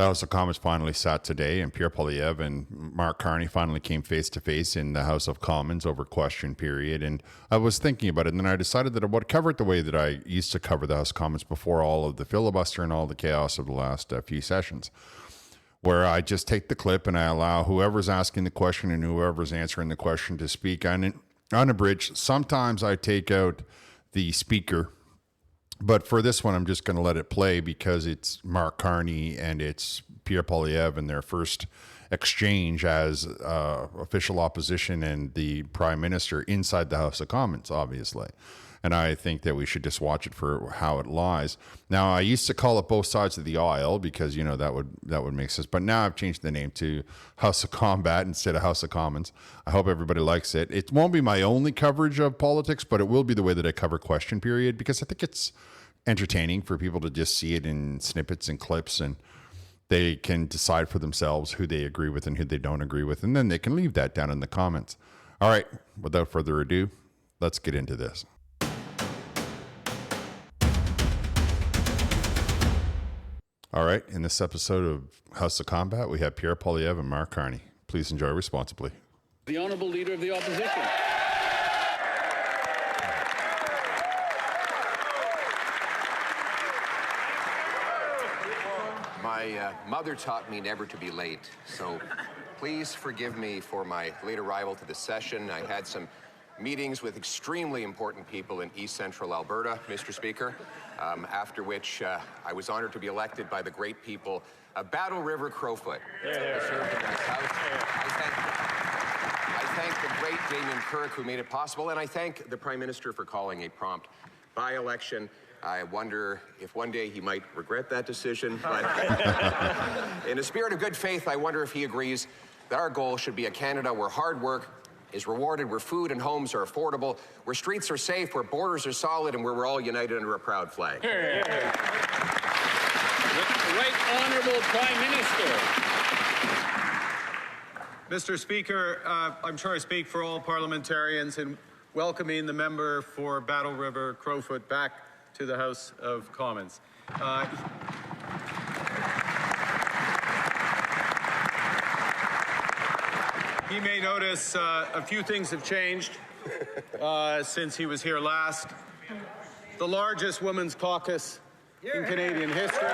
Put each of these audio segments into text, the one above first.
The House of Commons finally sat today, and Pierre Poilievre and Mark Carney finally came face to face in the House of Commons over question period. And I was thinking about it, and then I decided that I would cover it the way that I used to cover the House of Commons before all of the filibuster and all the chaos of the last few sessions, where I just take the clip and I allow whoever's asking the question and whoever's answering the question to speak unabridged. Sometimes I take out the speaker, but for this one, I'm just going to let it play because it's Mark Carney and it's Pierre Poilievre in their first exchange as official opposition and the Prime Minister inside the House of Commons, obviously. And I think that we should just watch it for how it lies. Now, I used to call it both sides of the aisle because, you know, that would make sense. But now I've changed the name to House of Combat instead of House of Commons. I hope everybody likes it. It won't be my only coverage of politics, but it will be the way that I cover question period because I think it's entertaining for people to just see it in snippets and clips, and they can decide for themselves who they agree with and who they don't agree with. And then they can leave that down in the comments. All right, without further ado, let's get into this. All right, in this episode of House of Combat, we have Pierre Poilievre and Mark Carney. Please enjoy responsibly. The Honourable Leader of the Opposition. My mother taught me never to be late, so please forgive me for my late arrival to the session. I had some meetings with extremely important people in East Central Alberta, Mr. Speaker, after which I was honored to be elected by the great people of Battle River Crowfoot. I served in the South. I thank the great Damien Kirk who made it possible, and I thank the Prime Minister for calling a prompt by-election. I wonder if one day he might regret that decision, but in a spirit of good faith, I wonder if he agrees that our goal should be a Canada where hard work is rewarded, where food and homes are affordable, where streets are safe, where borders are solid, and where we're all united under a proud flag. The Right Honourable Prime Minister. Mr. Speaker, I'm sure I speak for all parliamentarians in welcoming the member for Battle River Crowfoot back to the House of Commons. He may notice a few things have changed since he was here last. The largest women's caucus in Canadian history.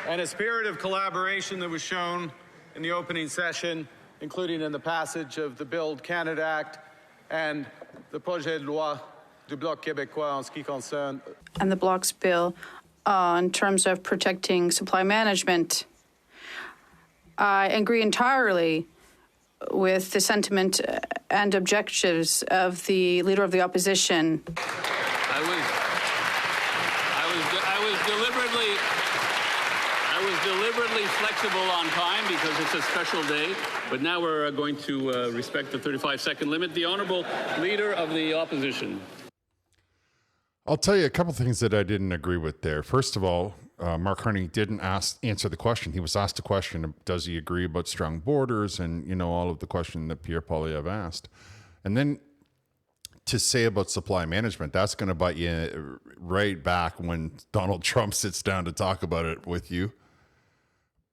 And a spirit of collaboration that was shown in the opening session, including in the passage of the Build Canada Act and the projet de loi du Bloc québécois en ce qui concerne. And the Bloc's bill in terms of protecting supply management. I agree entirely with the sentiment and objectives of the Leader of the Opposition. I was deliberately flexible on time because it's a special day, but now we're going to respect the 35-second limit. The Honourable Leader of the Opposition. I'll tell you a couple things that I didn't agree with there. First of all, Mark Carney didn't answer the question. He was asked a question, does he agree about strong borders, and, you know, all of the question that Pierre Poilievre asked. And then to say about supply management, that's going to bite you right back when Donald Trump sits down to talk about it with you.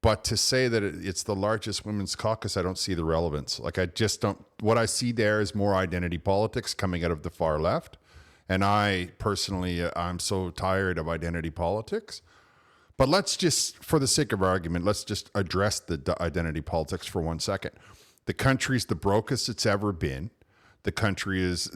But to say that it's the largest women's caucus, I don't see the relevance. Like, I just don't. What I see there is more identity politics coming out of the far left. And I personally, I'm so tired of identity politics. But let's just, for the sake of argument, let's just address the identity politics for 1 second. The country's the brokest it's ever been. The country has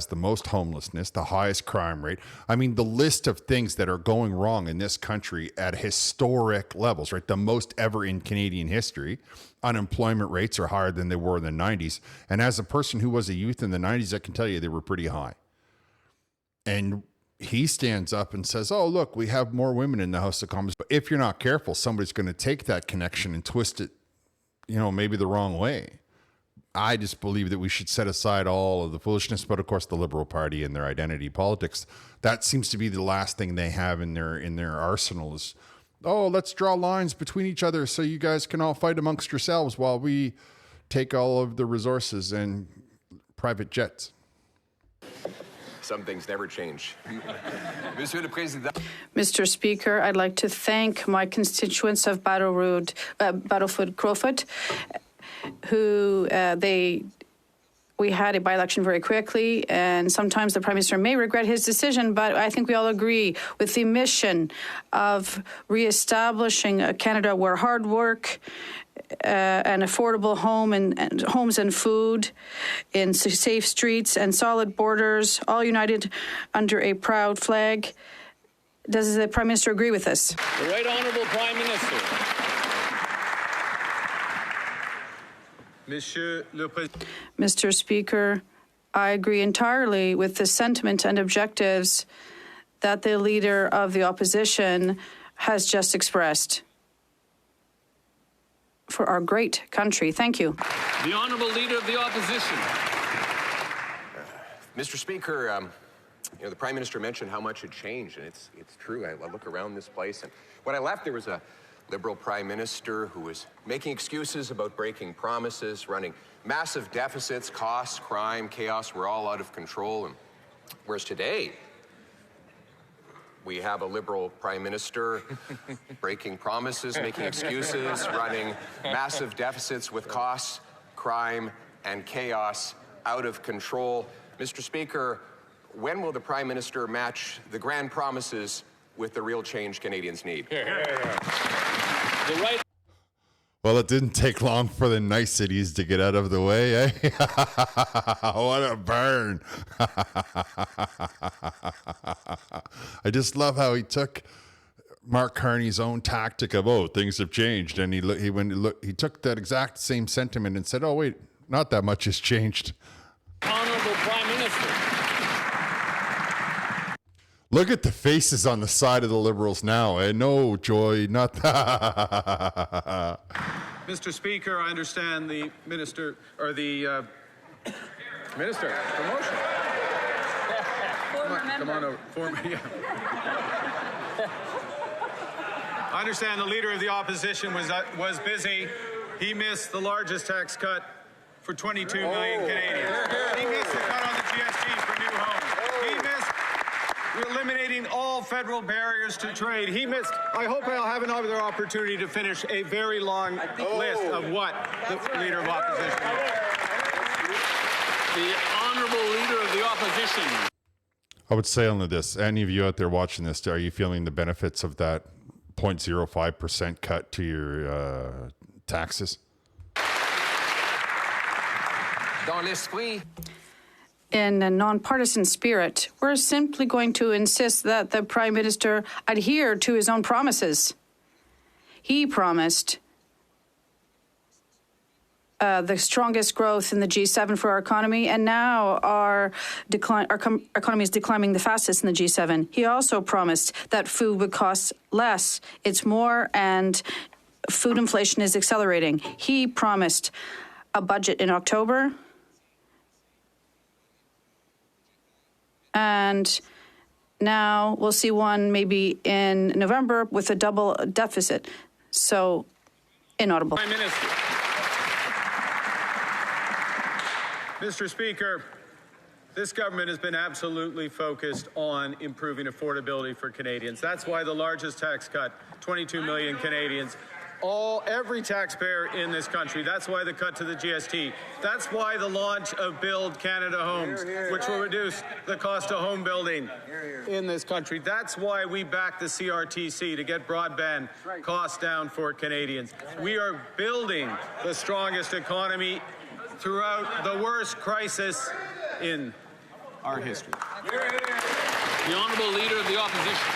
the most homelessness, the highest crime rate. I mean, the list of things that are going wrong in this country at historic levels, right? The most ever in Canadian history. Unemployment rates are higher than they were in the 90s. And as a person who was a youth in the 90s, I can tell you they were pretty high. And he stands up and says, oh, look, we have more women in the House of Commons. But if you're not careful, somebody's going to take that connection and twist it, you know, maybe the wrong way. I just believe that we should set aside all of the foolishness, but of course the Liberal Party and their identity politics, that seems to be the last thing they have in their arsenal is, oh, let's draw lines between each other so you guys can all fight amongst yourselves while we take all of the resources and private jets. Some things never change. Monsieur le Président. Mr. Speaker, I'd like to thank my constituents of Battlefield Crowfoot, who we had a by-election very quickly, and sometimes the Prime Minister may regret his decision, but I think we all agree with the mission of reestablishing a Canada where hard work, an affordable home and homes and food, in safe streets and solid borders, all united under a proud flag. Does the Prime Minister agree with this? The Right Honourable Prime Minister. Monsieur le Président. Mr. Speaker, I agree entirely with the sentiment and objectives that the Leader of the Opposition has just expressed for our great country. Thank you. The Honourable Leader of the Opposition. Mr. Speaker, the Prime Minister mentioned how much had changed, and it's true. I look around this place, and when I left, there was a Liberal Prime Minister who was making excuses about breaking promises, running massive deficits, costs, crime, chaos were all out of control. And whereas today, we have a Liberal Prime Minister breaking promises, making excuses, running massive deficits with costs, crime, and chaos out of control. Mr. Speaker, when will the Prime Minister match the grand promises with the real change Canadians need? The Right. Well, it didn't take long for the niceties to get out of the way, eh? What a burn. I just love how he took Mark Carney's own tactic of, things have changed. And he took that exact same sentiment and said, oh, wait, not that much has changed. Honourable Prime Minister. Look at the faces on the side of the Liberals now, eh? No joy, not that. Mr. Speaker, I understand the Minister, or the Minister, promotion. Come on over. Yeah. I understand the Leader of the Opposition was busy. He missed the largest tax cut for 22 million Canadians. He missed the cut on the GST for new homes. He missed eliminating all federal barriers to trade. He missed, I hope I'll have another opportunity to finish a very long list of what the Leader of Opposition did. The Honourable Leader of the Opposition. I would say only this. Any of you out there watching this, are you feeling the benefits of that 0.05% cut to your taxes? Dans l'esprit. In a nonpartisan spirit, we're simply going to insist that the Prime Minister adhere to his own promises. He promised the strongest growth in the G7 for our economy, and now our economy is declining the fastest in the G7. He also promised that food would cost less. It's more, and food inflation is accelerating. He promised a budget in October, and now we'll see one maybe in November with a double deficit. So, inaudible. Prime Minister. Mr. Speaker, this government has been absolutely focused on improving affordability for Canadians. That's why the largest tax cut, 22 million Canadians, every taxpayer in this country. That's why the cut to the GST. That's why the launch of Build Canada Homes, which will reduce the cost of home building in this country. That's why we back the CRTC to get broadband costs down for Canadians. We are building the strongest economy throughout the worst crisis in our history. The Honourable Leader of the Opposition.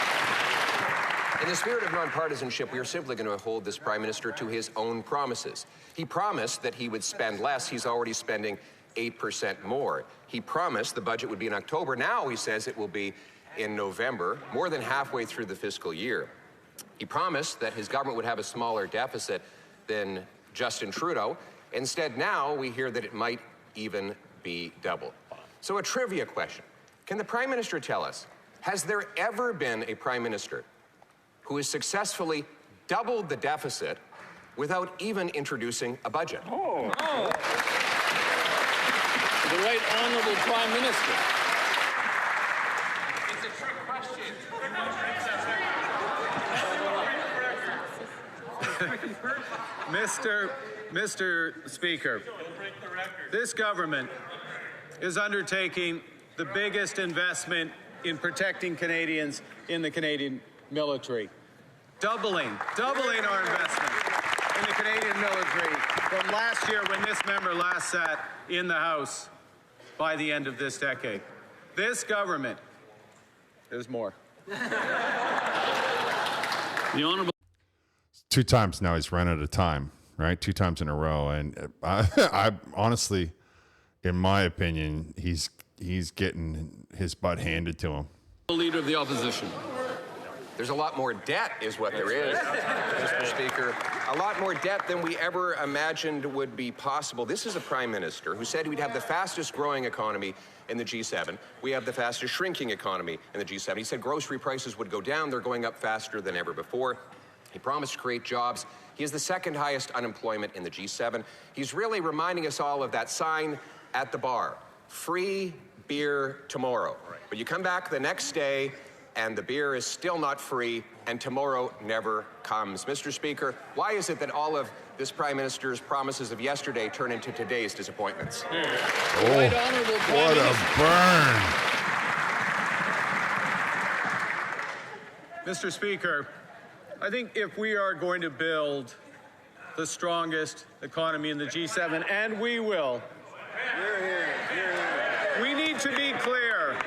In the spirit of nonpartisanship, we are simply going to hold this Prime Minister to his own promises. He promised that he would spend less. He's already spending 8% more. He promised the budget would be in October. Now he says it will be in November, more than halfway through the fiscal year. He promised that his government would have a smaller deficit than Justin Trudeau. Instead, now we hear that it might even be double. So a trivia question. Can the Prime Minister tell us, has there ever been a Prime Minister who has successfully doubled the deficit without even introducing a budget. The Right Honourable Prime Minister. It's a trick question. Mr. Speaker, this government is undertaking the biggest investment in protecting Canadians in the Canadian military. Doubling our investment in the Canadian military from last year when this member last sat in the House by the end of this decade. This government, there's more. The Honourable. 2 times now he's run out of time, right? 2 times in a row. And I honestly, in my opinion, he's getting his butt handed to him. Leader of the Opposition. There's a lot more debt is what there is, Mr. Speaker. A lot more debt than we ever imagined would be possible. This is a prime minister who said we'd have the fastest growing economy in the G7. We have the fastest shrinking economy in the G7. He said grocery prices would go down. They're going up faster than ever before. He promised to create jobs. He has the second highest unemployment in the G7. He's really reminding us all of that sign at the bar, free beer tomorrow. But you come back the next day and the beer is still not free and tomorrow never comes. Mr. Speaker, why is it that all of this Prime Minister's promises of yesterday turn into today's disappointments? Right Honourable Prime What Minister. a burn. Mr. Speaker, I think if we are going to build the strongest economy in the G7, and we will, we need to be clear.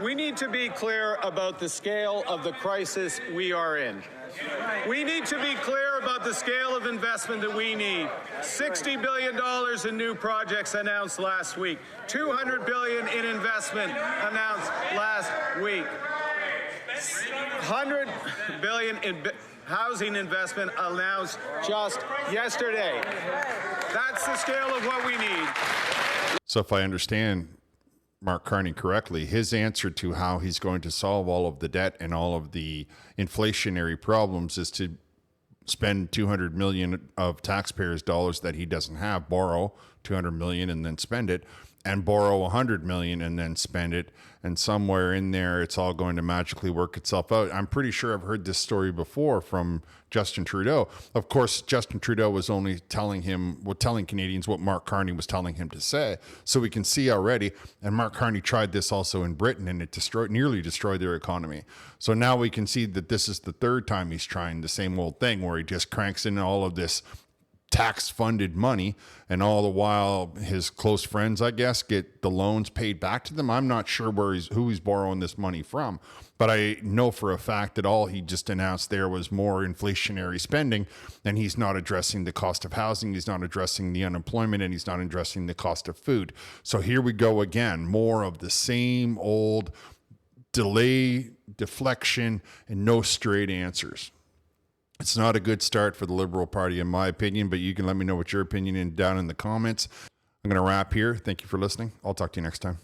We need to be clear about the scale of the crisis we are in. We need to be clear about the scale of investment that we need. $60 billion in new projects announced last week. $200 billion in investment announced last week. $100 billion in housing investment announced just yesterday. That's the scale of what we need. So if I understand Mark Carney correctly, his answer to how he's going to solve all of the debt and all of the inflationary problems is to spend $200 million of taxpayers' dollars that he doesn't have, borrow $200 million and then spend it, and borrow $100 million and then spend it, and somewhere in there it's all going to magically work itself out. I'm pretty sure I've heard this story before from Justin Trudeau. Of course, Justin Trudeau was only telling Canadians what Mark Carney was telling him to say. So we can see already, and Mark Carney tried this also in Britain, and it nearly destroyed their economy. So now we can see that this is the 3rd time he's trying the same old thing, where he just cranks in all of this tax-funded money, and all the while his close friends, I guess, get the loans paid back to them. I'm not sure who he's borrowing this money from, but I know for a fact that all he just announced there was more inflationary spending, and he's not addressing the cost of housing, he's not addressing the unemployment, and he's not addressing the cost of food. So here we go again, more of the same old delay, deflection, and no straight answers. It's not a good start for the Liberal Party, in my opinion, but you can let me know what your opinion is down in the comments. I'm going to wrap here. Thank you for listening. I'll talk to you next time.